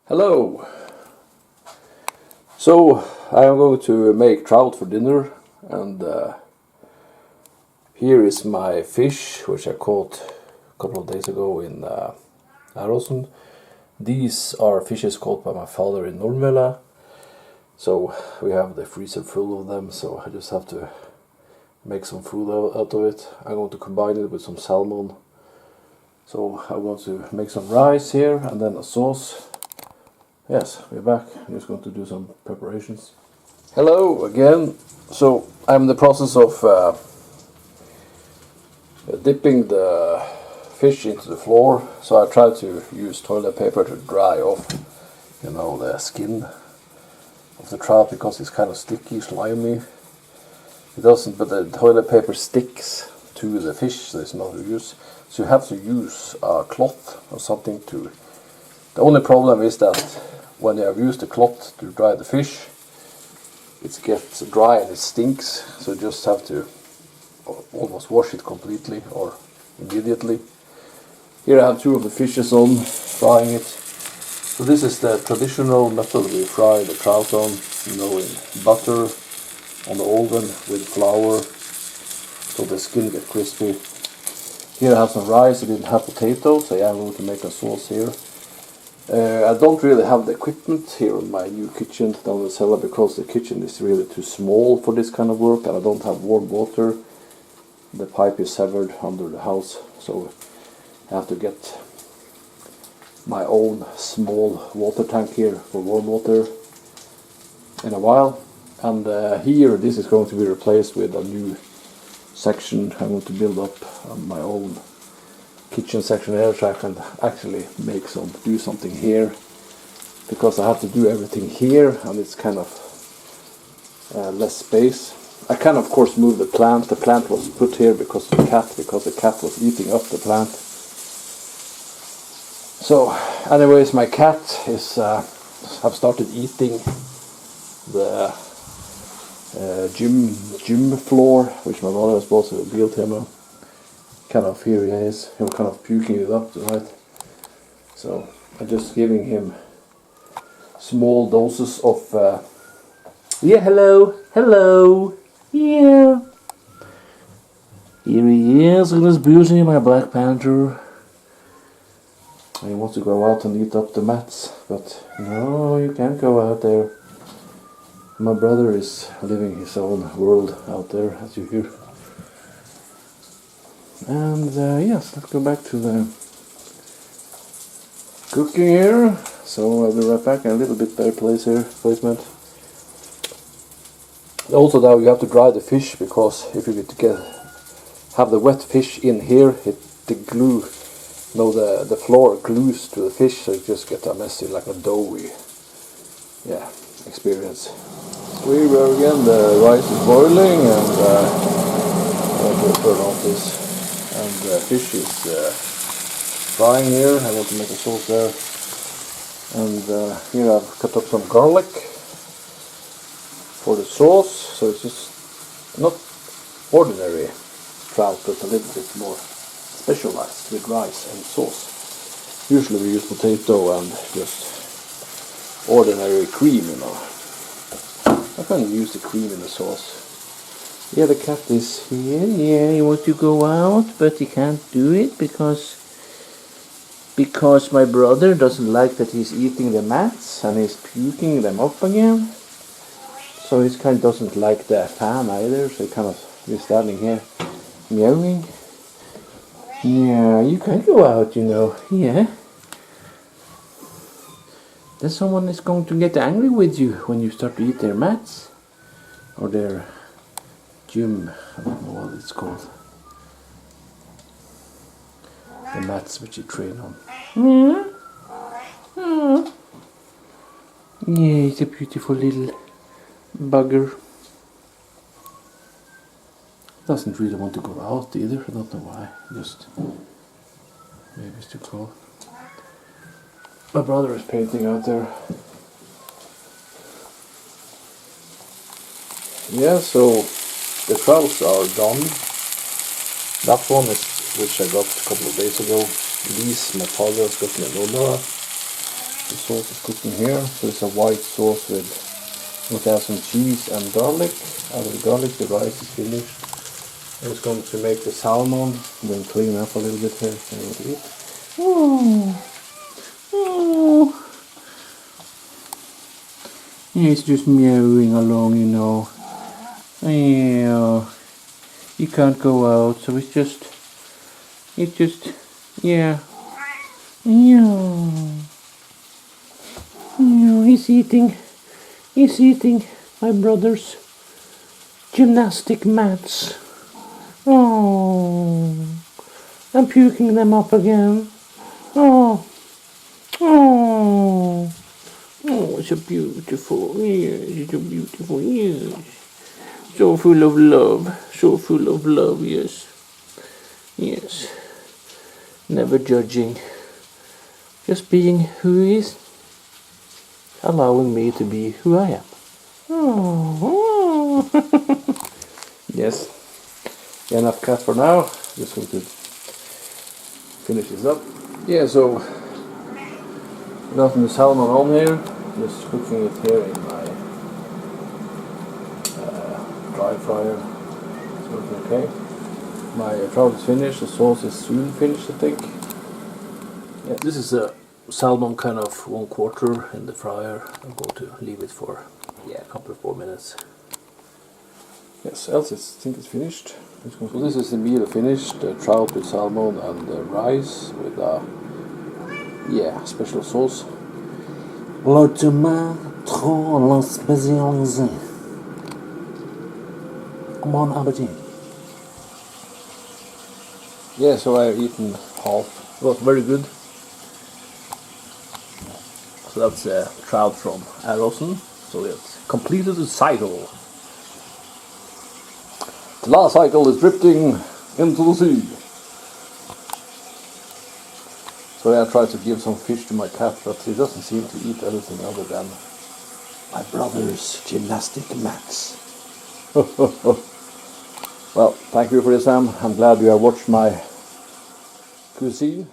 Hello! So I am going to make trout for dinner, and here is my fish which I caught a couple of days ago in Æråsen. These are fishes caught by my father in Nordmela, so we have the freezer full of them, so I just have to make some food out of it. I'm going to combine it with some salmon. So I want to make some rice here and then a sauce. Yes, we're back. I'm just going to do some preparations. Hello again. So I'm in the process of dipping the fish into the floor. So I try to use toilet paper to dry off, the skin of the trout, because it's kind of sticky, slimy. It doesn't, but the toilet paper sticks to the fish, so it's no use. So you have to use a cloth or something to. The only problem is that when you have used the cloth to dry the fish, it gets dry and it stinks, so you just have to almost wash it completely or immediately. Here I have two of the fishes on, frying it. So this is the traditional method we fry the trout on, in butter on the oven with flour, so the skin gets crispy. Here I have some rice. I didn't have potatoes, so I'm going to make a sauce here. I don't really have the equipment here in my new kitchen down in the cellar, because the kitchen is really too small for this kind of work, and I don't have warm water. The pipe is severed under the house, so I have to get my own small water tank here for warm water in a while. And here this is going to be replaced with a new section. I'm going to build up my own kitchen section here, so I can actually do something here, because I have to do everything here and it's kind of less space. I can of course move the plant. The plant was put here because the cat was eating up the plant. So anyways, my cat is have started eating the gym floor, which my mother was supposed to build him. Here he is, him kind of puking it up, right? So I'm just giving him small doses of yeah, hello, yeah. Here he is with his beauty, my black panther. He wants to go out and eat up the mats, but no, you can't go out there. My brother is living his own world out there, as you hear. And yes, let's go back to the cooking here. So I'll be right back in a little bit better placement. Also now you have to dry the fish, because if you have the wet fish in here, the floor glues to the fish, so you just get a messy, like a doughy, experience. Here we are again. The rice is boiling, and I'll just turn off this. And the fish is frying here. I want to make a sauce there. And here I've cut up some garlic for the sauce. So it's just not ordinary trout, but a little bit more specialized with rice and sauce. Usually we use potato and just ordinary cream, I can use the cream in the sauce. Yeah, the cat is here. Yeah, he wants to go out, but he can't do it because my brother doesn't like that he's eating the mats and he's puking them up again. So he kind of doesn't like the fan either, so he's standing here meowing. Yeah, you can go out, Yeah. Then someone is going to get angry with you when you start to eat their mats or their gym, I don't know what it's called. The mats which you train on. Yeah, he's a beautiful little bugger. Doesn't really want to go out either, I don't know why. Just maybe it's too cold. My brother is painting out there. Yeah, so the trouts are done. That one is which I got a couple of days ago. These my father has got me in Ola. The sauce is cooking here. So it's a white sauce with some cheese and garlic. Out of the garlic, the rice is finished. I'm just going to make the salmon, then clean up a little bit here. Oh. Oh. Yeah, it's just meowing along, you know. Yeah. You can't go out, so it's just, yeah. Yeah. Yeah, he's eating my brother's gymnastic mats. Oh, I'm puking them up again. Oh, oh, oh, it's a beautiful, yes, it's a beautiful, yes. So full of love, yes. Yes. Never judging. Just being who he is. Allowing me to be who I am. Oh. Yes. Enough cat for now. Just going to finish this up. Yeah, so nothing the salmon on here. Just cooking it here in my dry fryer. It's working okay. My trout is finished. The sauce is soon finished, I think. Yeah, this is a salmon kind of 1/4 in the fryer. I'm going to leave it for a couple of more minutes. Yes, else I think it's finished. So this is the meal finished, trout with salmon and rice with a special sauce. Le tomato spécialisé. Bon appetit. Yeah, so I've eaten half. It was very good. So that's trout from Æråsen. So it's completed the cycle. The last cycle is drifting into the sea. So I tried to give some fish to my cat, but he doesn't seem to eat anything other than my brother's gymnastic mats. Well, thank you for this, Sam. I'm glad you have watched my cuisine.